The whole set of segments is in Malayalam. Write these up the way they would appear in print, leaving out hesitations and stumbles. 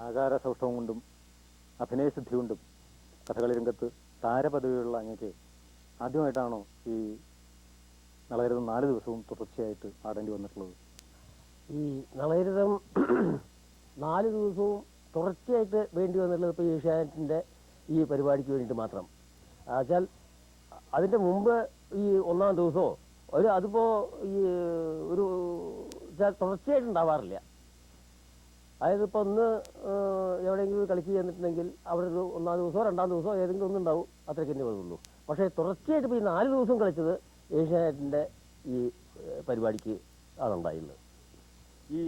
ആകാരസൗഷ്ഠവം കൊണ്ടും അഭിനയസിദ്ധി കൊണ്ടും കഥകളി രംഗത്ത് താരപദവിയുള്ള അങ്ങേക്ക് ആദ്യമായിട്ടാണോ ഈ നളചരിതം 4 ദിവസവും തുടർച്ചയായിട്ട് ആടേണ്ടി വന്നിട്ടുള്ളത്? ഈ നളചരിതം 4 ദിവസവും തുടർച്ചയായിട്ട് വേണ്ടി വന്നിട്ടുള്ളത് ഇപ്പോൾ ഏഷ്യാനെറ്റിൻ്റെ ഈ പരിപാടിക്ക് വേണ്ടിയിട്ട് മാത്രം. എന്നുവെച്ചാൽ അതിൻ്റെ മുമ്പ് ഈ 1-ാം ദിവസമോ അതിപ്പോൾ ഈ ഒരു തുടർച്ചയായിട്ട് ഉണ്ടാവാറില്ല. അതായത് ഇപ്പോൾ ഒന്ന് എവിടെയെങ്കിലും കളിക്ക് ചെന്നിട്ടുണ്ടെങ്കിൽ അവിടെ ഒരു 1-ാം ദിവസമോ 2-ാം ദിവസമോ ഏതെങ്കിലും ഒന്നുണ്ടാവും, അത്രയ്ക്ക് തന്നെ വരുള്ളൂ. പക്ഷേ തുടർച്ചയായിട്ട് ഇപ്പോൾ ഈ 4 ദിവസം കളിച്ചത് ഏഷ്യാനെറ്റിൻ്റെ ഈ പരിപാടിക്ക് ആണുണ്ടായിരുന്നത്. ഈ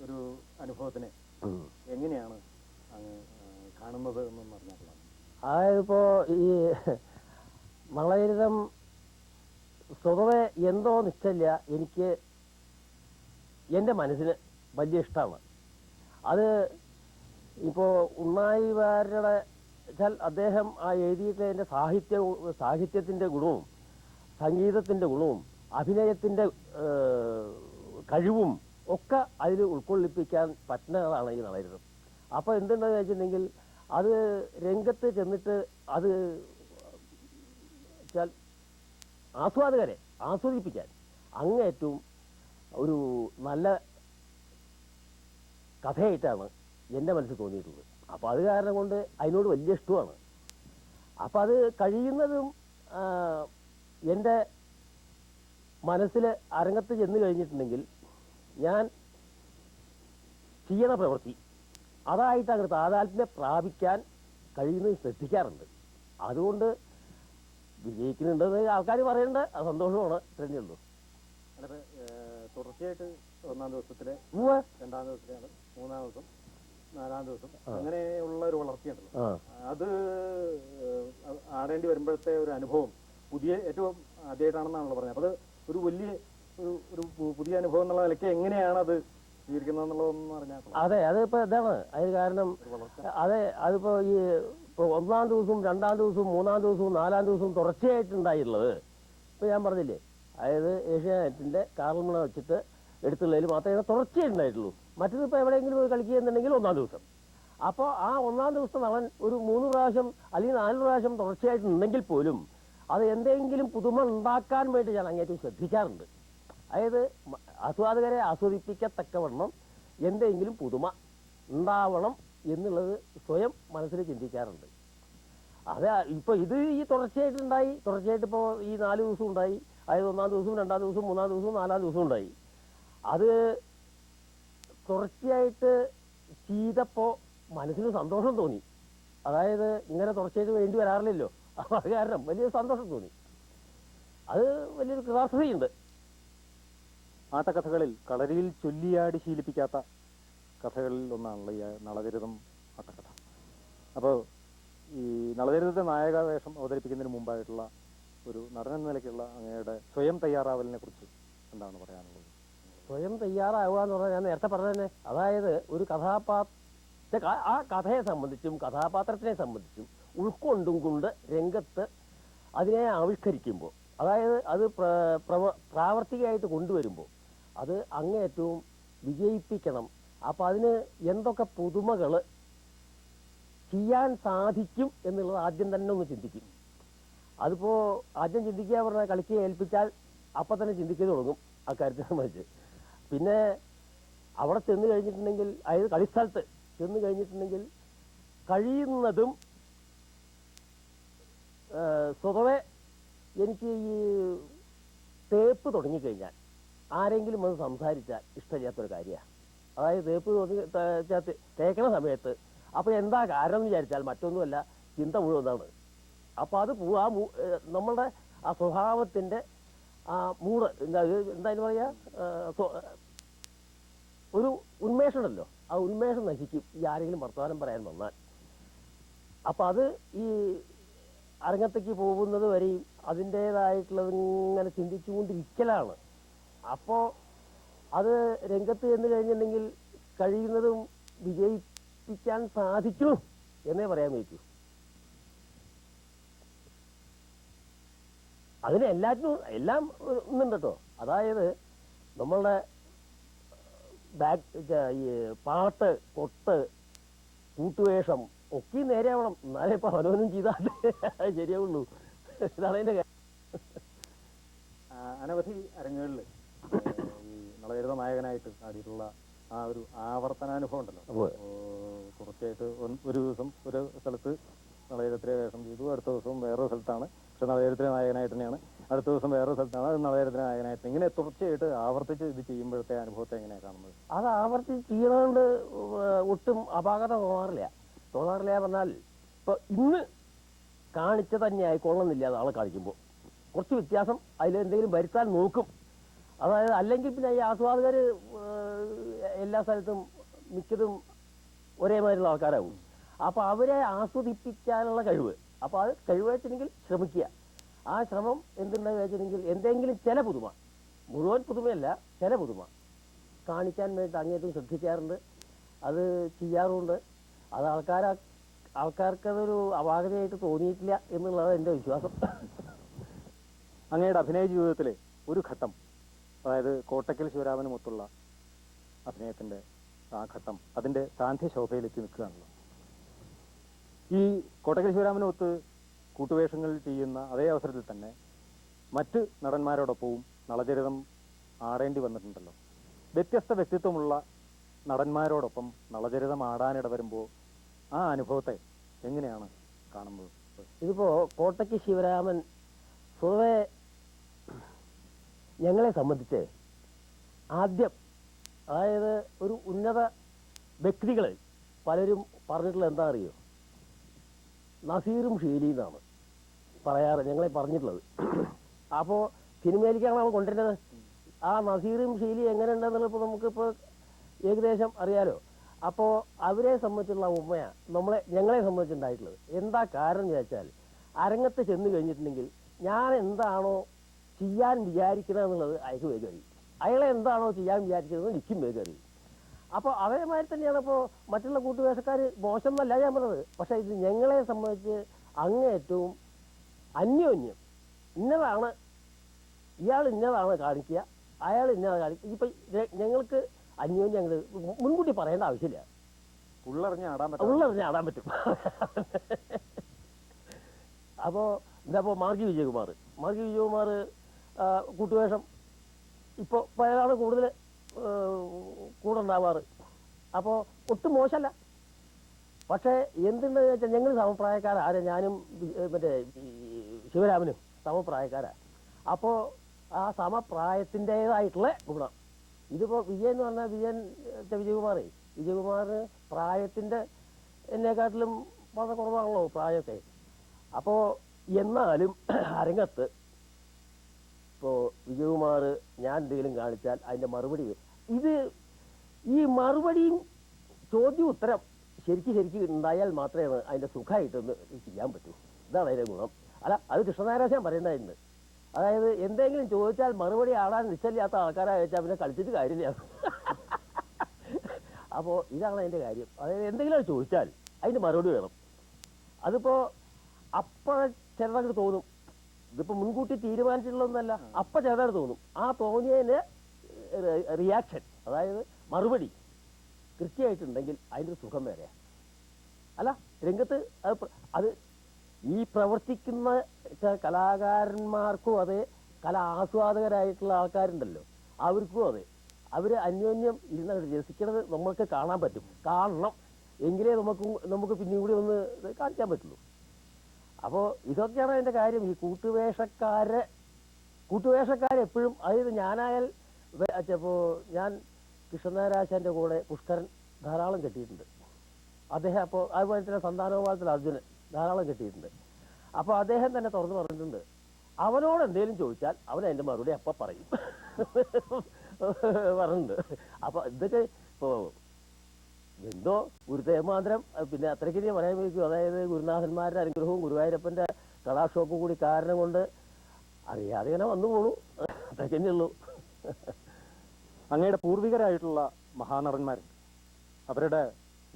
ഒരു അനുഭവത്തിനെ എങ്ങനെയാണ് അങ്ങ് കാണുന്നത് എന്ന് പറഞ്ഞാൽ? അതായത് ഇപ്പോൾ ഈ നളചരിതം സ്വതവേ എന്തോ നിശ്ചയില്ല, എനിക്ക് എൻ്റെ മനസ്സിന് വലിയ ഇഷ്ടമാണ്. അത് ഇപ്പോൾ ഉണ്ണായി വാര്യരുടെ വെച്ചാൽ അദ്ദേഹം ആ എഴുതിയിട്ടതിൻ്റെ സാഹിത്യത്തിൻ്റെ ഗുണവും സംഗീതത്തിൻ്റെ ഗുണവും അഭിനയത്തിൻ്റെ കഴിവും ഒക്കെ അതിൽ ഉൾക്കൊള്ളിപ്പിക്കാൻ പറ്റുന്നതാണ് ഈ നളചരിതം. അപ്പോൾ എന്തുണ്ടെന്ന് വെച്ചിട്ടുണ്ടെങ്കിൽ അത് രംഗത്ത് ചെന്നിട്ട് അത് വെച്ചാൽ ആസ്വാദകരെ ആസ്വദിപ്പിക്കാൻ അങ്ങേറ്റവും ഒരു നല്ല കഥയായിട്ടാണ് എൻ്റെ മനസ്സിൽ തോന്നിയിട്ടുള്ളത്. അപ്പോൾ അത് കാരണം കൊണ്ട് അതിനോട് വലിയ ഇഷ്ടമാണ്. അപ്പം അത് കഴിയുന്നതും എൻ്റെ മനസ്സിൽ അരങ്ങത്ത് ചെന്ന് കഴിഞ്ഞിട്ടുണ്ടെങ്കിൽ ഞാൻ ചെയ്യണ പ്രവൃത്തി അതായിട്ട് അങ്ങോട്ട് താതാത്മ്യം പ്രാപിക്കാൻ കഴിയുന്നത് ശ്രദ്ധിക്കാറുണ്ട്. അതുകൊണ്ട് വിജയിക്കുന്നുണ്ടെന്ന് ആൾക്കാർ പറയേണ്ട സന്തോഷമാണ്. തന്നെയുള്ളൂ. തുടർച്ചയായിട്ട് 1-ാം ദിവസത്തിലെ 2-ാം ദിവസത്തിലാണ് 3-ാം ദിവസം 4-ാം ദിവസം അങ്ങനെയുള്ള ഒരു വളർച്ചയുണ്ടല്ലോ, അത് ആടേണ്ടി വരുമ്പോഴത്തെ ഒരു അനുഭവം ഏറ്റവും ആദ്യമായിട്ടാണെന്നാണല്ലോ പറഞ്ഞത്. അപ്പോൾ അത് ഒരു വലിയ ഒരു പുതിയ അനുഭവം എന്നുള്ള നിലയ്ക്ക് എങ്ങനെയാണ് അത് സ്വീകരിക്കുന്നതെന്നുള്ളതെന്ന് പറഞ്ഞാൽ? അതെ, അതിപ്പോൾ ഇതാണ് അതിന് കാരണം. അതെ, അതിപ്പോൾ ഈ ഇപ്പോൾ 1-ാം ദിവസവും 2-ാം ദിവസവും 3-ാം ദിവസവും 4-ാം ദിവസവും തുടർച്ചയായിട്ടുണ്ടായിട്ടുള്ളത് ഇപ്പോൾ ഞാൻ പറഞ്ഞില്ലേ, അതായത് ഏഷ്യാനെറ്റിൻ്റെ കാർമണ വെച്ചിട്ട് എടുത്തുള്ളതിൽ മാത്രമേ തുടർച്ചയായിട്ടുണ്ടായിട്ടുള്ളൂ. മറ്റതിപ്പോൾ എവിടെയെങ്കിലും പോയി കളിക്കുകയെന്നുണ്ടെങ്കിൽ 1-ാം ദിവസം. അപ്പോൾ ആ 1-ാം ദിവസം അവൻ ഒരു 3 പ്രാവശ്യം അല്ലെങ്കിൽ 4 പ്രാവശ്യം തുടർച്ചയായിട്ടുണ്ടെങ്കിൽ പോലും അത് എന്തെങ്കിലും പുതുമ ഉണ്ടാക്കാൻ വേണ്ടി ഞാൻ അങ്ങേറ്റവും ശ്രദ്ധിക്കാറുണ്ട്. അതായത് ആസ്വാദകരെ ആസ്വദിപ്പിക്കത്തക്കവണ്ണം എന്തെങ്കിലും പുതുമ ഉണ്ടാവണം എന്നുള്ളത് സ്വയം മനസ്സിൽ ചിന്തിക്കാറുണ്ട്. അത് ഇപ്പോൾ ഈ തുടർച്ചയായിട്ട് ഇപ്പോൾ ഈ 4 ദിവസം ഉണ്ടായി. അതായത് 1-ാം ദിവസവും 2-ാം ദിവസവും 3-ാം ദിവസവും 4-ാം ദിവസവും ഉണ്ടായി. അത് തുടർച്ചയായിട്ട് ചെയ്തപ്പോൾ മനസ്സിന് സന്തോഷം തോന്നി. അതായത് ഇങ്ങനെ തുടർച്ചയായിട്ട് വേണ്ടി വരാറില്ലല്ലോ, അപ്പോൾ അത് കാരണം വലിയ സന്തോഷം തോന്നി. അത് വലിയൊരു കൃതാർത്ഥതയുണ്ട്. ആട്ടക്കഥകളിൽ കളരിയിൽ ചൊല്ലിയാടി ശീലിപ്പിക്കാത്ത കഥകളിൽ ഒന്നാണല്ലോ ഈ നളചരിതം ആട്ടക്കഥ. അപ്പോൾ ഈ നളചരിതത്തെ നായക വേഷം അവതരിപ്പിക്കുന്നതിന് മുമ്പായിട്ടുള്ള ഒരു നടൻ എന്ന നിലയ്ക്കുള്ള അങ്ങയുടെ സ്വയം തയ്യാറാവലിനെ കുറിച്ച് എന്താണ് പറയാനുള്ളത്? സ്വയം തയ്യാറാവുക എന്ന് പറഞ്ഞാൽ ഞാൻ നേരത്തെ പറഞ്ഞ തന്നെ, അതായത് ഒരു ആ കഥയെ സംബന്ധിച്ചും കഥാപാത്രത്തിനെ സംബന്ധിച്ചും ഉൾക്കൊണ്ടും കൊണ്ട് രംഗത്ത് അതിനെ ആവിഷ്കരിക്കുമ്പോൾ, അതായത് അത് പ്രാവർത്തികമായിട്ട് കൊണ്ടുവരുമ്പോൾ അത് അങ്ങേറ്റവും വിജയിപ്പിക്കണം. അപ്പോൾ അതിന് എന്തൊക്കെ പുതുമകൾ ചെയ്യാൻ സാധിക്കും എന്നുള്ളത് ആദ്യം തന്നെ ഒന്ന് ചിന്തിക്കും. അതിപ്പോൾ ആദ്യം ചിന്തിക്കുക പറഞ്ഞാൽ കളിക്ക് ഏൽപ്പിച്ചാൽ അപ്പം തന്നെ ചിന്തിക്കാൻ തുടങ്ങും അക്കാര്യത്തെ സംബന്ധിച്ച്. പിന്നെ അവിടെ ചെന്ന് കഴിഞ്ഞിട്ടുണ്ടെങ്കിൽ, അതായത് കളിസ്ഥലത്ത് ചെന്ന് കഴിഞ്ഞിട്ടുണ്ടെങ്കിൽ കഴിയുന്നതും സ്വതവേ എനിക്ക് ഈ തേപ്പ് തുടങ്ങിക്കഴിഞ്ഞാൽ ആരെങ്കിലും അത് സംസാരിച്ചാൽ ഇഷ്ടമില്ലാത്തൊരു കാര്യമാണ്. അതായത് തേപ്പ് തേക്കണ സമയത്ത് അപ്പോൾ എന്താ കാരണം എന്ന് വിചാരിച്ചാൽ മറ്റൊന്നുമല്ല, ചിന്ത മുഴുവനാണ്. അപ്പോൾ അത് നമ്മളുടെ ആ സ്വഭാവത്തിൻ്റെ ആ മൂഡ് എന്തായാലും പറയുക, ഒരു ഉന്മേഷമുണ്ടല്ലോ, ആ ഉന്മേഷം നശിക്കും ഈ ആരെങ്കിലും വർത്തമാനം പറയാൻ വന്നാൽ. അപ്പം അത് ഈ അരങ്ങത്തേക്ക് പോകുന്നത് വരെയും അതിൻ്റേതായിട്ടുള്ളത് ഇങ്ങനെ ചിന്തിച്ചുകൊണ്ടിരിക്കലാണ്. അപ്പോൾ അത് രംഗത്ത് ചെന്ന് കഴിഞ്ഞിട്ടുണ്ടെങ്കിൽ കഴിയുന്നതും വിജയിപ്പിക്കാൻ സാധിക്കും എന്നേ പറയാൻ പറ്റൂ. അതിന് എല്ലാം ഒന്നുണ്ട് കേട്ടോ. അതായത് നമ്മളുടെ ഈ പാട്ട്, കൊട്ട്, കൂട്ടുവേഷം ഒക്കെ നേരെയാവണം, എന്നാലേ ഇപ്പൊ അവനവനും ചെയ്താൽ ശരിയാവുള്ളൂ. ഇതാണ് അതിന്റെ കാര്യം. അനവധി അരങ്ങുകളിൽ ഈ നളചരിത നായകനായിട്ട് ആടിയിട്ടുള്ള ആ ഒരു ആവർത്തനാനുഭവം ഉണ്ടല്ലോ. തുടർച്ചയായിട്ട് ഒരു ദിവസം ഒരു സ്ഥലത്ത് നളചരിത്രയെ വേഷം ചെയ്തു, അടുത്ത ദിവസം വേറൊരു സ്ഥലത്താണ്, പക്ഷെ നളചരിത്ര നായകനായിട്ട് തന്നെയാണ്, അടുത്ത ദിവസം വേറൊരു സ്ഥലത്താണ്, അത് നളചരിത്ര നായകനായിട്ട്. ഇങ്ങനെ തുടർച്ചയായിട്ട് ആവർത്തിച്ച് ഇത് ചെയ്യുമ്പോഴത്തെ അനുഭവത്തെ എങ്ങനെയാണ് കാണുന്നത്? അത് ആവർത്തിച്ച് ചെയ്യണതുകൊണ്ട് ഒട്ടും അപാകത തോന്നാറില്ല പറഞ്ഞാൽ ഇപ്പൊ ഇന്ന് കാണിച്ച തന്നെ ആയിക്കൊള്ളുന്നില്ല നാളെ കാണിക്കുമ്പോൾ കുറച്ച് വ്യത്യാസം അതിലെന്തെങ്കിലും വരുത്താൻ നോക്കും. അതായത് അല്ലെങ്കിൽ പിന്നെ ഈ ആസ്വാദകർ എല്ലാ സ്ഥലത്തും മിക്കതും ഒരേമാതിരിയുള്ള ആൾക്കാരാകും. അപ്പോൾ അവരെ ആസ്വദിപ്പിക്കാനുള്ള കഴിവ്, അപ്പോൾ അത് കഴിവ് വെച്ചിട്ടുണ്ടെങ്കിൽ ശ്രമിക്കുക. ആ ശ്രമം എന്തുണ്ടെന്ന് വെച്ചിട്ടുണ്ടെങ്കിൽ എന്തെങ്കിലും ചില പുതുമ, മുഴുവൻ പുതുമയല്ല, ചില പുതുമ കാണിക്കാൻ വേണ്ടി അങ്ങേറ്റം ശ്രദ്ധിക്കാറുണ്ട്, അത് ചെയ്യാറുണ്ട്. അത് ആൾക്കാർക്കതൊരു അപാകതയായിട്ട് തോന്നിയിട്ടില്ല എന്നുള്ളതാണ് എൻ്റെ വിശ്വാസം. അങ്ങയുടെ അഭിനയ ജീവിതത്തിലെ ഒരു ഘട്ടം, അതായത് കോട്ടക്കൽ ശിവരാമനുമൊത്തുള്ള അഭിനയത്തിന്റെ ആ ഘട്ടം അതിന്റെ സാന്ധ്യശോഭയിലെത്തി നിൽക്കുകയാണല്ലോ. ഈ കോട്ടക്കൽ ശിവരാമനുമൊത്ത് കൂട്ടുവേഷങ്ങളിൽ ചെയ്യുന്ന അതേ അവസരത്തിൽ തന്നെ മറ്റ് നടന്മാരോടൊപ്പവും നളചരിതം ആടേണ്ടി വന്നിട്ടുണ്ടല്ലോ. വ്യത്യസ്ത വ്യക്തിത്വമുള്ള നടന്മാരോടൊപ്പം നളചരിതം ആടാനിട വരുമ്പോൾ ആ അനുഭവത്തെ എങ്ങനെയാണ് കാണുന്നത്? ഇതിപ്പോ കോട്ടയ്ക്ക് ശിവരാമൻ പൊതുവെ ഞങ്ങളെ സംബന്ധിച്ച് ആദ്യം, അതായത് ഒരു ഉന്നത വ്യക്തികൾ പലരും പറഞ്ഞിട്ടുള്ളത് എന്താ അറിയോ, നസീറും ഷീലിയും എന്നാണ് പറയാറ്, ഞങ്ങളെ പറഞ്ഞിട്ടുള്ളത്. അപ്പോൾ സിനിമയിലേക്കാണ് നമ്മൾ കൊണ്ടുവരുന്നത്. ആ നസീറും ഷീലി എങ്ങനെ ഉണ്ടെന്നുള്ളത് ഇപ്പോൾ നമുക്കിപ്പോൾ ഏകദേശം അറിയാലോ. അപ്പോൾ അവരെ സംബന്ധിച്ചുള്ള ഉമ്മയാണ് ഞങ്ങളെ സംബന്ധിച്ചുണ്ടായിട്ടുള്ളത്. എന്താ കാരണം എന്ന് വെച്ചാൽ, അരങ്ങത്ത് ചെന്ന് കഴിഞ്ഞിട്ടുണ്ടെങ്കിൽ ഞാൻ എന്താണോ ചെയ്യാൻ വിചാരിക്കുന്നത് എന്നുള്ളത് അയക്ക് വേഗം അറിയും, അയാളെ എന്താണോ ചെയ്യാൻ വിചാരിക്കുന്നത് എനിക്കും വേഗം അറിയും. അപ്പോൾ അതേമാതിരി തന്നെയാണ് ഇപ്പോൾ മറ്റുള്ള കൂട്ടുവേഷക്കാർ മോശം എന്നല്ല ഞാൻ പറഞ്ഞത്. പക്ഷേ ഇത് ഞങ്ങളെ സംബന്ധിച്ച് അങ്ങേറ്റവും അന്യോന്യം ഇന്നതാണ്, ഇയാൾ ഇന്നതാണ് കാണിക്കുക, അയാൾ ഇന്നതാണ് കാണിക്കുക. ഇപ്പം ഞങ്ങൾക്ക് അന്യോന്യം ഞങ്ങൾ മുൻകൂട്ടി പറയേണ്ട ആവശ്യമില്ല, ഉള്ളറിഞ്ഞ് ആടാൻ പറ്റും. അപ്പോൾ എന്താ മാർഗി വിജയകുമാർ കൂട്ടുവേഷം ഇപ്പോൾ അയാളാണ് കൂടുതൽ കൂടെ ഉണ്ടാവാറ്. അപ്പോൾ ഒട്ടും മോശമല്ല. പക്ഷേ എന്തുണ്ടെന്ന് വെച്ചാൽ ഞങ്ങൾ സമപ്രായക്കാരാ, ഞാനും മറ്റേ ശിവരാമനും സമപ്രായക്കാരാ. അപ്പോൾ ആ സമപ്രായത്തിൻ്റെതായിട്ടുള്ള ഗുണം ഇതിപ്പോൾ വിജയൻ എന്ന് പറഞ്ഞാൽ വിജയകുമാർ പ്രായത്തിൻ്റെ എന്നെക്കാട്ടിലും വളരെ കുറവാണല്ലോ പ്രായമൊക്കെ. അപ്പോൾ എന്നാലും അരങ്ങത്ത് ഇപ്പോൾ വിജയകുമാർ ഞാൻ എന്തെങ്കിലും കാണിച്ചാൽ അതിൻ്റെ മറുപടി ഈ മറുപടിയും ചോദ്യം ഉത്തരം ശരിക്കും ഉണ്ടായാൽ മാത്രമേ അതിൻ്റെ സുഖമായിട്ടൊന്ന് ചെയ്യാൻ പറ്റൂ. ഇതാണ് അതിൻ്റെ ഗുണം. അല്ല, അത് കൃഷ്ണനാരാശാൻ പറയേണ്ടതായിരുന്നു. അതായത് എന്തെങ്കിലും ചോദിച്ചാൽ മറുപടി ആടാൻ നിശ്ചയില്ലാത്ത ആൾക്കാരെ വെച്ചാൽ പിന്നെ കളിച്ചിട്ട് കാര്യമില്ല. അപ്പോൾ ഇതാണ് അതിൻ്റെ കാര്യം. അതായത് എന്തെങ്കിലും ചോദിച്ചാൽ അതിൻ്റെ മറുപടി വേണം. അതിപ്പോൾ അപ്പം ചിലർക്ക് തോന്നും, ഇതിപ്പോൾ മുൻകൂട്ടി തീരുമാനിച്ചിട്ടുള്ളതൊന്നല്ല, അപ്പം ചിലർക്ക് തോന്നും. ആ തോന്നിയതിന് റിയാക്ഷൻ, അതായത് മറുപടി കൃത്യമായിട്ടുണ്ടെങ്കിൽ അതിൻ്റെ സുഖം വേറെ. അല്ല, രംഗത്ത് അത് ഈ പ്രവർത്തിക്കുന്ന കലാകാരന്മാർക്കും അതെ, കലാ ആസ്വാദകരായിട്ടുള്ള ആൾക്കാരുണ്ടല്ലോ അവർക്കും അതെ, അവർ അന്യോന്യം ഇരുന്ന് രസിക്കുന്നത് നമ്മൾക്ക് കാണാൻ പറ്റും. കാണണം എങ്കിലേ നമുക്ക് പിന്നെയും കൂടി ഒന്ന് കാണിക്കാൻ പറ്റുള്ളൂ. അപ്പോൾ ഇതൊക്കെയാണ് അതിൻ്റെ കാര്യം. ഈ കൂട്ടുവേഷക്കാരെപ്പോഴും, അതായത് ഞാനായാൽ ഇപ്പോൾ ഞാൻ കൃഷ്ണനാരാശാൻ്റെ കൂടെ പുഷ്കരൻ ധാരാളം കെട്ടിയിട്ടുണ്ട്. അദ്ദേഹം അപ്പോൾ അതുപോലെ തന്നെ സന്താനോപാലത്തിൽ അർജുനൻ ധാരാളം കെട്ടിയിട്ടുണ്ട്. അപ്പോൾ അദ്ദേഹം തന്നെ തുറന്നു പറഞ്ഞിട്ടുണ്ട്, അവനോട് എന്തെങ്കിലും ചോദിച്ചാൽ അവൻ അതിൻ്റെ മറുപടി അപ്പം പറയും പറഞ്ഞിട്ടുണ്ട്. അപ്പോൾ ഇതൊക്കെ ഇപ്പോൾ എന്തോ ഗുരുദേവമാന്തരം പിന്നെ അത്രയ്ക്ക് ഞാൻ പറയാൻ വയ്ക്കും. അതായത് ഗുരുനാഥന്മാരുടെ അനുഗ്രഹവും ഗുരുവായൂരപ്പൻ്റെ കടാക്ഷോപ്പും കൂടി കാരണം കൊണ്ട് അറിയാതെ ഇങ്ങനെ വന്നു പോണു, അതൊക്കെ തന്നെയുള്ളൂ. അങ്ങയുടെ പൂർവികരായിട്ടുള്ള മഹാനടന്മാരുണ്ട്, അവരുടെ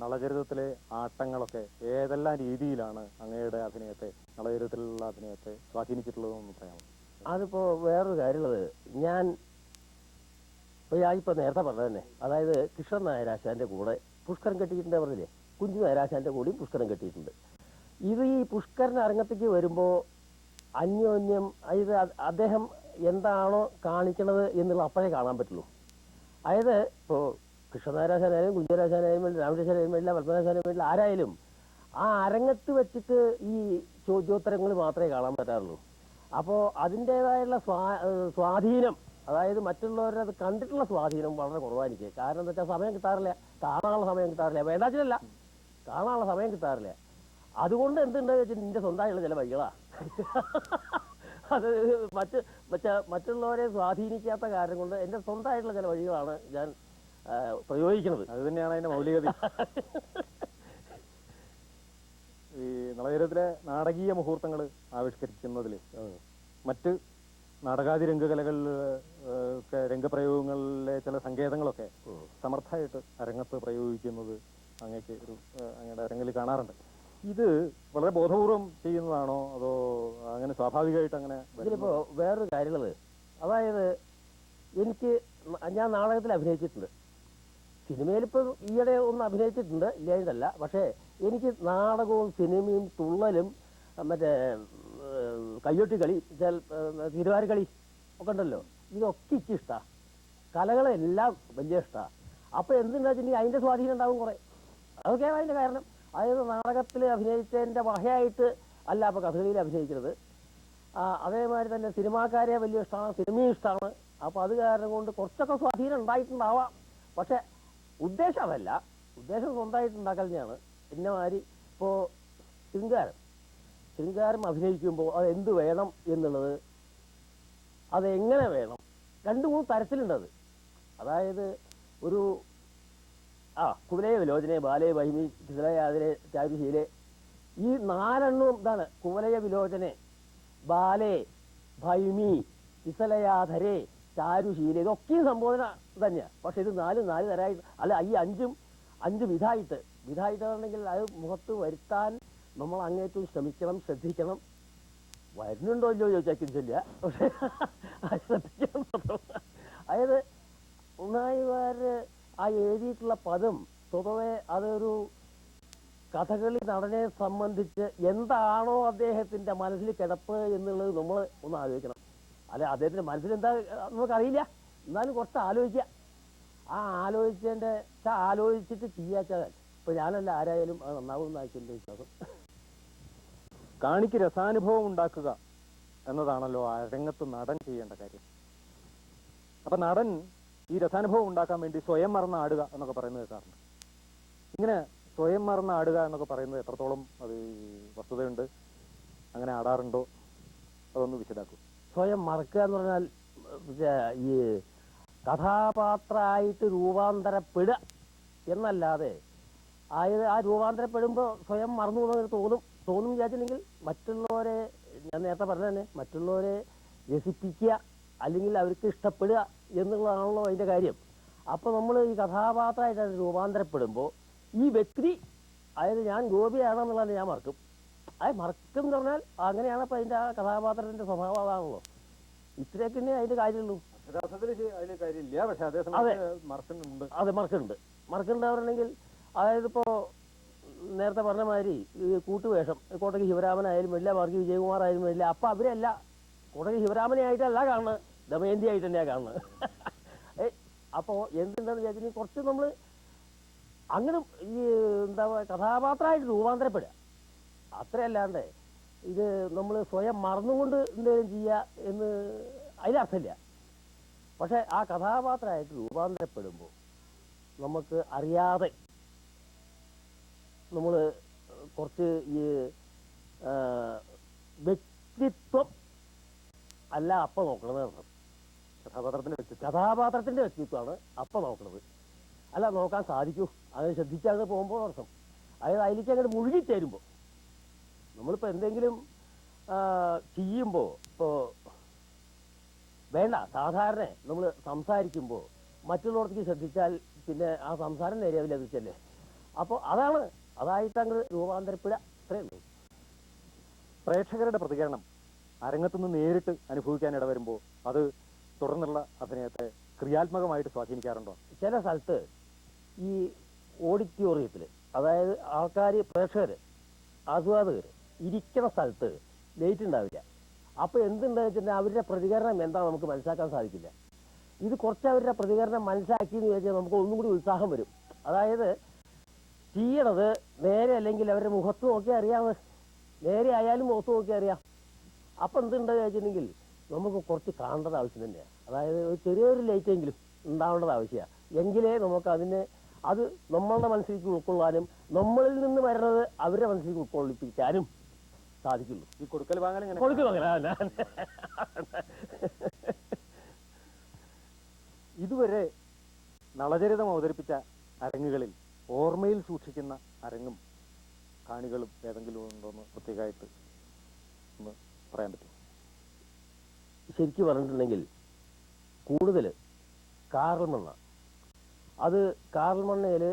നളചരിതത്തിലെ ആട്ടങ്ങളൊക്കെ ഏതെല്ലാം രീതിയിലാണ് അങ്ങയുടെ അഭിനയത്തെ, നളചരിതത്തിലുള്ള അഭിനയത്തെ സ്വാധീനിച്ചിട്ടുള്ളതെന്ന് പറയാമോ? അതിപ്പോൾ വേറൊരു കാര്യമുള്ളത്, ഞാനിപ്പോൾ നേരത്തെ പറഞ്ഞത് തന്നെ, അതായത് കൃഷ്ണൻ നായരാശാൻ്റെ കൂടെ പുഷ്കരൻ കെട്ടിയിട്ടുണ്ട് പറഞ്ഞില്ലേ. കുഞ്ചുനേരാശാന്റെ കൂടിയും പുഷ്കരൻ കെട്ടിയിട്ടുണ്ട്. ഇത് ഈ പുഷ്കരൻ അരങ്ങത്തേക്ക് വരുമ്പോൾ അന്യോന്യം ഇത് അദ്ദേഹം എന്താണോ കാണിക്കണത് എന്നുള്ള അപ്പോഴേ കാണാൻ പറ്റുള്ളൂ. അതായത് ഇപ്പോൾ കൃഷ്ണനാരാശാനായാലും കുഞ്ചരാശാനായാലും വേണ്ടി രാമകൃഷ്ണനായാലും വേണ്ടില്ല പത്മനാശാനായാലും വേണ്ടില്ല ആരായാലും ആ അരങ്ങത്ത് വെച്ചിട്ട് ഈ ചോദ്യോത്തരങ്ങൾ മാത്രമേ കാണാൻ പറ്റാറുള്ളൂ. അപ്പോൾ അതിൻ്റെതായുള്ള സ്വാധീനം, അതായത് മറ്റുള്ളവരുടെ അത് കണ്ടിട്ടുള്ള സ്വാധീനം വളരെ കുറവായിരിക്കും. കാരണം എന്താ വെച്ചാൽ സമയം കിട്ടാറില്ല, കാണാനുള്ള സമയം കിട്ടാറില്ല, വേണ്ടാച്ചില്ല, കാണാനുള്ള സമയം കിട്ടാറില്ല. അതുകൊണ്ട് എന്തുണ്ടെന്ന് വെച്ചാൽ നിന്റെ സ്വന്തമായുള്ള ചില വഴികളാ അത് മറ്റുള്ളവരെ സ്വാധീനിക്കാത്ത കാരണം കൊണ്ട് എൻ്റെ സ്വന്തമായിട്ടുള്ള ചില വഴികളാണ് ഞാൻ പ്രയോഗിക്കുന്നത്. അത് തന്നെയാണ് അതിന്റെ മൗലികത. ഈ നളചരിതത്തിലെ നാടകീയ മുഹൂർത്തങ്ങൾ ആവിഷ്കരിക്കുന്നതിൽ മറ്റ് നാടകാദി രംഗകലകളിൽ രംഗപ്രയോഗങ്ങളിലെ ചില സങ്കേതങ്ങളൊക്കെ സമർത്ഥമായിട്ട് അരങ്ങത്ത് പ്രയോഗിക്കുന്നത് അങ്ങയുടെ അരങ്ങിൽ കാണാറുണ്ട്. ഇത് വളരെ ബോധപൂർവം ചെയ്യുന്നതാണോ അതോ അങ്ങനെ സ്വാഭാവികമായിട്ട് അങ്ങനെ? ഇതിലിപ്പോ വേറൊരു കാര്യമുള്ളത്, അതായത് ഞാൻ നാടകത്തിൽ അഭിനയിച്ചിട്ടുണ്ട്, സിനിമയിലിപ്പോൾ ഈയിടെ ഒന്ന് അഭിനയിച്ചിട്ടുണ്ട്, ഇല്ലായിരുന്നല്ല. പക്ഷേ എനിക്ക് നാടകവും സിനിമയും തുള്ളലും മറ്റേ കയ്യൊട്ടി കളി, തിരുവാരി കളി ഒക്കെ ഉണ്ടല്ലോ, ഇതൊക്കെ എനിക്ക് ഇഷ്ടമാണ്. കലകളെല്ലാം വലിയ ഇഷ്ടമാണ്. അപ്പോൾ എന്തുണ്ടാ വെച്ചിട്ടുണ്ടെങ്കിൽ അതിൻ്റെ സ്വാധീനം ഉണ്ടാവും കുറേ. അതൊക്കെയാണ് അതിൻ്റെ കാരണം. അതായത് നാടകത്തിൽ അഭിനയിച്ചതിൻ്റെ വകയായിട്ട് അല്ല അപ്പോൾ കഥകളിയിൽ അഭിനയിക്കുന്നത്. അതേമാതിരി തന്നെ സിനിമാക്കാരെ വലിയ ഇഷ്ടമാണ്, സിനിമയും ഇഷ്ടമാണ്. അപ്പോൾ അത് കാരണം കൊണ്ട് കുറച്ചൊക്കെ സ്വാധീനം ഉണ്ടായിട്ടുണ്ടാവാം. പക്ഷെ ഉദ്ദേശം അതല്ല, ഉദ്ദേശം സ്വന്തമായിട്ട് ഉണ്ടാക്കൽ തന്നെയാണ്. പിന്നെ മാതിരി ഇപ്പോൾ ശൃംഗാരം അഭിനയിക്കുമ്പോൾ അത് എന്ത് വേണം എന്നുള്ളത്, അതെങ്ങനെ വേണം, 2-3 തരത്തിലുണ്ടത്. അതായത് ഒരു കുവലയ വിലോചനെ, ബാലയെ, ബഹിമി, കിസലയാതിരെ, ചാരുശീലെ, ഈ 4 ഇതാണ്. കുവലയ വിലോചനെ, ബാലെ, ഭൈമി, കിസലയാധരെ, ചാരുശീല, ഇതൊക്കെയും സംബോധന തന്നെയാണ്. പക്ഷെ ഇത് 4 തരമായിട്ട് അല്ല, ഈ 5 വിധായിട്ടാണെങ്കിൽ അത് മുഖത്ത് വരുത്താൻ നമ്മൾ അങ്ങേറ്റവും ശ്രമിക്കണം, ശ്രദ്ധിക്കണം. വരുന്നുണ്ടോ ഇല്ലയോ ചോദിച്ചാൽ കിഞ്ചില്ല, പക്ഷെ അത് ശ്രദ്ധിക്കണം. അതായത് ഉണ്ണായിവാര് എഴുതിയിട്ടുള്ള പദം സ്വതവേ അതൊരു കഥകളി നടനെ സംബന്ധിച്ച് എന്താണോ അദ്ദേഹത്തിന്റെ മനസ്സിൽ കിടപ്പ് എന്നുള്ളത് നമ്മൾ ഒന്ന് ആലോചിക്കണം. അല്ല, അദ്ദേഹത്തിന്റെ മനസ്സിൽ എന്താ നമുക്കറിയില്ല, എന്നാലും കുറച്ച് ആലോചിക്കുക. ആലോചിച്ചിട്ട് ചെയ്യാച്ചാൽ ഇപ്പൊ ഞാനല്ല ആരായാലും അത് നന്നാവുമെന്നായിരിക്കും എൻ്റെ വിശ്വാസം. കാണിക്ക് രസാനുഭവം ഉണ്ടാക്കുക എന്നതാണല്ലോ അരങ്ങത്ത് നടൻ ചെയ്യേണ്ട കാര്യം. അപ്പൊ നടൻ ഈ രസാനുഭവം ഉണ്ടാക്കാൻ വേണ്ടി സ്വയം മറന്ന് ആടുക എന്നൊക്കെ പറയുന്നത് കേൾക്കാറുണ്ട്. ഇങ്ങനെ സ്വയം മറന്ന് ആടുക എന്നൊക്കെ പറയുന്നത് എത്രത്തോളം അത് വസ്തുതയുണ്ട്, അങ്ങനെ ആടാറുണ്ടോ, അതൊന്ന് വിശദാക്കും. സ്വയം മറക്കുക എന്ന് പറഞ്ഞാൽ ഈ കഥാപാത്രമായിട്ട് രൂപാന്തരപ്പെടുക എന്നല്ലാതെ, അതായത് ആ രൂപാന്തരപ്പെടുമ്പോൾ സ്വയം മറന്നു പോകുന്നത് തോന്നും വിചാരിച്ചിട്ടുണ്ടെങ്കിൽ മറ്റുള്ളവരെ, ഞാൻ നേരത്തെ പറഞ്ഞ തന്നെ, മറ്റുള്ളവരെ രസിപ്പിക്കുക അല്ലെങ്കിൽ അവർക്ക് ഇഷ്ടപ്പെടുക എന്നുള്ളതാണല്ലോ അതിൻ്റെ കാര്യം. അപ്പോൾ നമ്മൾ ഈ കഥാപാത്രമായിട്ട് രൂപാന്തരപ്പെടുമ്പോൾ ഈ വ്യക്തി, അതായത് ഞാൻ ഗോപിയാണെന്നുള്ളത് ഞാൻ മറക്കും. അത് മറക്കും എന്ന് പറഞ്ഞാൽ അങ്ങനെയാണ് അപ്പോൾ അതിൻ്റെ ആ കഥാപാത്രത്തിൻ്റെ സ്വഭാവം അതാണല്ലോ. ഇത്രയൊക്കെ തന്നെ അതിൻ്റെ കാര്യമുള്ളൂ. അതിൽ കാര്യമില്ല, പക്ഷെ അതെ, മറക്കുന്നുണ്ട്. അതെ, മറക്കുന്നുണ്ടാവണമെങ്കിൽ, അതായത് ഇപ്പോൾ നേരത്തെ പറഞ്ഞ മാതിരി ഈ കൂട്ടുവേഷം, കോട്ടയ്ക്ക് ശിവരാമനായാലും വേണ്ടില്ല, മാർഗി വിജയകുമാർ ആയാലും വേണ്ടില്ല, അപ്പം അവരല്ല കോട്ടയ്ക്ക് ശിവരാമനെ ആയിട്ടല്ല കാണുന്നത്, ദമയന്തി ആയിട്ട് തന്നെയാണ് കാണുന്നത്. അപ്പോൾ എന്തുണ്ടെന്ന് വിചാരിച്ചാൽ കുറച്ച് നമ്മൾ അങ്ങനെ ഈ എന്താ പറയുക കഥാപാത്രമായിട്ട് രൂപാന്തരപ്പെടുക, അത്രയല്ലാണ്ട് ഇത് നമ്മൾ സ്വയം മറന്നുകൊണ്ട് എന്തെങ്കിലും ചെയ്യുക എന്ന് അതിലർത്ഥമില്ല. പക്ഷെ ആ കഥാപാത്രമായിട്ട് രൂപാന്തരപ്പെടുമ്പോൾ നമുക്ക് അറിയാതെ നമ്മൾ കുറച്ച് ഈ വ്യക്തിത്വം അല്ല അപ്പം നോക്കണത് അർത്ഥം. കഥാപാത്രത്തിന്റെ വ്യക്തിത്വമാണ് അപ്പം നോക്കണത്, അല്ല നോക്കാൻ സാധിക്കൂ, അത് ശ്രദ്ധിച്ചാൽ പോകുമ്പോൾ അർത്ഥം. അതായത് അതിലേക്ക് അങ്ങോട്ട് മുഴുകിച്ചേരുമ്പോൾ നമ്മളിപ്പോൾ എന്തെങ്കിലും ചെയ്യുമ്പോൾ, ഇപ്പോൾ വേണ്ട സാധാരണ നമ്മൾ സംസാരിക്കുമ്പോൾ മറ്റുള്ളവർക്ക് ശ്രദ്ധിച്ചാൽ പിന്നെ ആ സംസാരം നേരെയാവില്ല, തിരിച്ചല്ലേ. അപ്പോൾ അതായിട്ട് അങ്ങ് രൂപാന്തരപ്പെടുക, അത്രേ ഉള്ളൂ. പ്രേക്ഷകരുടെ പ്രതികരണം അരങ്ങത്തുനിന്ന് നേരിട്ട് അനുഭവിക്കാൻ ഇടവരുമ്പോൾ അത് തുടർന്നുള്ള അഭിനയത്തെ ക്രിയാത്മകമായിട്ട് സ്വാധീനിക്കാറുണ്ടോ? ചില സ്ഥലത്ത് ഈ ഓഡിറ്റോറിയത്തിൽ, അതായത് ആൾക്കാർ, പ്രേക്ഷകർ, ആസ്വാദകർ ഇരിക്കുന്ന സ്ഥലത്ത് ലൈറ്റ് ഉണ്ടാവില്ല. അപ്പോൾ എന്തുണ്ടെന്ന് വെച്ചിട്ടുണ്ടെങ്കിൽ അവരുടെ പ്രതികരണം എന്താ നമുക്ക് മനസ്സിലാക്കാൻ സാധിക്കില്ല. ഇത് കുറച്ച് അവരുടെ പ്രതികരണം മനസ്സിലാക്കി എന്ന് ചോദിച്ചാൽ നമുക്ക് ഒന്നും കൂടി ഉത്സാഹം വരും. അതായത് ചെയ്യണത് നേരെ അല്ലെങ്കിൽ അവരുടെ മുഖത്ത് നോക്കിയാൽ അറിയാം, നേരെ ആയാലും മുഖത്ത് നോക്കിയാൽ അറിയാം. അപ്പം എന്തുണ്ടെന്ന് വെച്ചിട്ടുണ്ടെങ്കിൽ നമുക്ക് കുറച്ച് കാണേണ്ടത് ആവശ്യം തന്നെയാണ്. അതായത് ഒരു ചെറിയൊരു ലൈറ്റെങ്കിലും ഉണ്ടാവേണ്ടത് ആവശ്യമാണ്. എങ്കിലേ നമുക്ക് അതിനെ അത് നമ്മളുടെ മനസ്സിലേക്ക് ഉൾക്കൊള്ളാനും നമ്മളിൽ നിന്ന് വരുന്നത് അവരുടെ മനസ്സിലേക്ക് ഉൾക്കൊള്ളിപ്പിക്കാനും സാധിക്കുള്ളൂ. ഈ കൊടുക്കൽ വാങ്ങൽ കൊടുക്കൽ വാങ്ങല ഇതുവരെ നളചരിതം അവതരിപ്പിച്ച അരങ്ങുകളിൽ ഓർമ്മയിൽ സൂക്ഷിക്കുന്ന അരങ്ങും കാണികളും ഏതെങ്കിലും ഉണ്ടോന്ന് പ്രത്യേകമായിട്ട് ഒന്ന് പറയാൻ പറ്റും? ശരിക്കും പറഞ്ഞിട്ടുണ്ടെങ്കിൽ കൂടുതൽ കാറൽ മണ്ണ. അത് കാറൽ മണ്ണയിൽ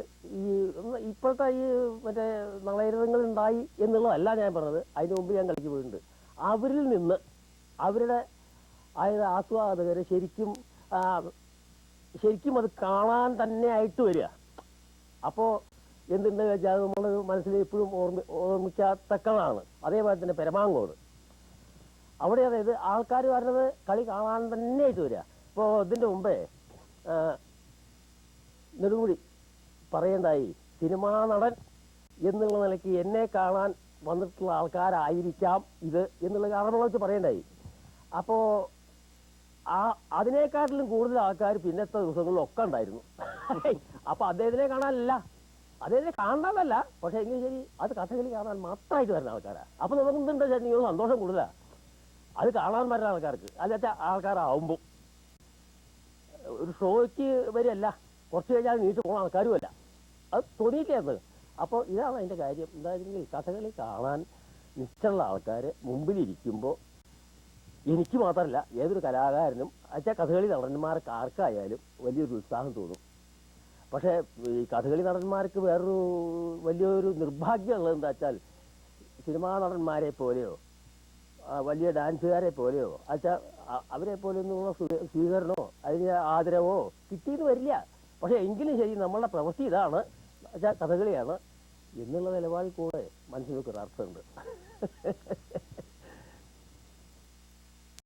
ഈ ഇപ്പോഴത്തെ ഈ മറ്റേ നളചരിതങ്ങൾ ഉണ്ടായി എന്നുള്ളതല്ല ഞാൻ പറഞ്ഞത്. അതിന് മുമ്പ് ഞാൻ കളിക്ക് പോയിട്ടുണ്ട്. അവരിൽ നിന്ന് അവരുടെ അതായത് ആസ്വാദകർ ശരിക്കും അത് കാണാൻ തന്നെ ആയിട്ട് വരിക. അപ്പോൾ എന്തുണ്ടെന്ന് വെച്ചാൽ അത് നമ്മൾ മനസ്സിൽ എപ്പോഴും ഓർമ്മിക്കത്തക്കതാണ്. അതേപോലെ തന്നെ പെരമാങ്കോട് അവിടെ അതായത് ആൾക്കാർ വരുന്നത് കളി കാണാൻ തന്നെ ആയിട്ട് വരിക. ഇപ്പോൾ ഇതിൻ്റെ മുമ്പേ നെടുമുടി പറയണ്ടായി, സിനിമാ നടൻ എന്നുള്ള നിലയ്ക്ക് എന്നെ കാണാൻ വന്നിട്ടുള്ള ആൾക്കാരായിരിക്കാം ഇത് എന്നുള്ള കാരണങ്ങൾ വെച്ച് പറയണ്ടായി. അപ്പോൾ അതിനേക്കാട്ടിലും കൂടുതൽ ആൾക്കാർ പിന്നത്തെ ദിവസങ്ങളിലൊക്കെ ഉണ്ടായിരുന്നു. അപ്പോൾ അദ്ദേഹത്തിനെ കാണാനല്ല, അദ്ദേഹത്തിനെ കാണാനല്ല, പക്ഷെ എങ്കിലും ശരി അത് കഥകളി കാണാൻ മാത്രമായിട്ട് വരുന്ന ആൾക്കാരാണ്. അപ്പോൾ നമുക്ക് എന്തുണ്ട് നിങ്ങൾ സന്തോഷം കൂടുതലാണ് അത് കാണാൻ വരുന്ന ആൾക്കാർക്ക്. അല്ലാത്ത ആൾക്കാരാവുമ്പോൾ ഒരു ഷോയ്ക്ക് വരികയല്ല, കുറച്ച് കഴിഞ്ഞാൽ നീട്ട് പോകുന്ന ആൾക്കാരും അല്ല, അത് തോന്നിയിട്ടായിരുന്നു. അപ്പോൾ ഇതാണ് അതിൻ്റെ കാര്യം. എന്തായിരുന്നെങ്കിൽ കഥകളി കാണാൻ നിശ്ചയമുള്ള ആൾക്കാർ മുമ്പിലിരിക്കുമ്പോൾ എനിക്ക് മാത്രമല്ല ഏതൊരു കലാകാരനും അച്ഛാ കഥകളി നടന്മാർക്ക് ആർക്കായാലും വലിയൊരു ഉത്സാഹം തോന്നും. പക്ഷേ ഈ കഥകളി നടന്മാർക്ക് വേറൊരു വലിയൊരു നിർഭാഗ്യമുള്ളത് എന്താ വെച്ചാൽ സിനിമാ നടന്മാരെ പോലെയോ വലിയ ഡാൻസുകാരെ പോലെയോ അച്ഛാ അവരെ പോലെയൊന്നുള്ള സ്വീകരണമോ അതിന് ആദരവോ കിട്ടിയെന്ന് വരില്ല. പക്ഷെ എങ്കിലും ശരി നമ്മളുടെ പ്രവൃത്തി ഇതാണ് അച്ഛാ കഥകളിയാണ് എന്നുള്ള നിലപാടിൽ കൂടെ മനസ്സിലൊക്കെ ഒരു അർത്ഥമുണ്ട്.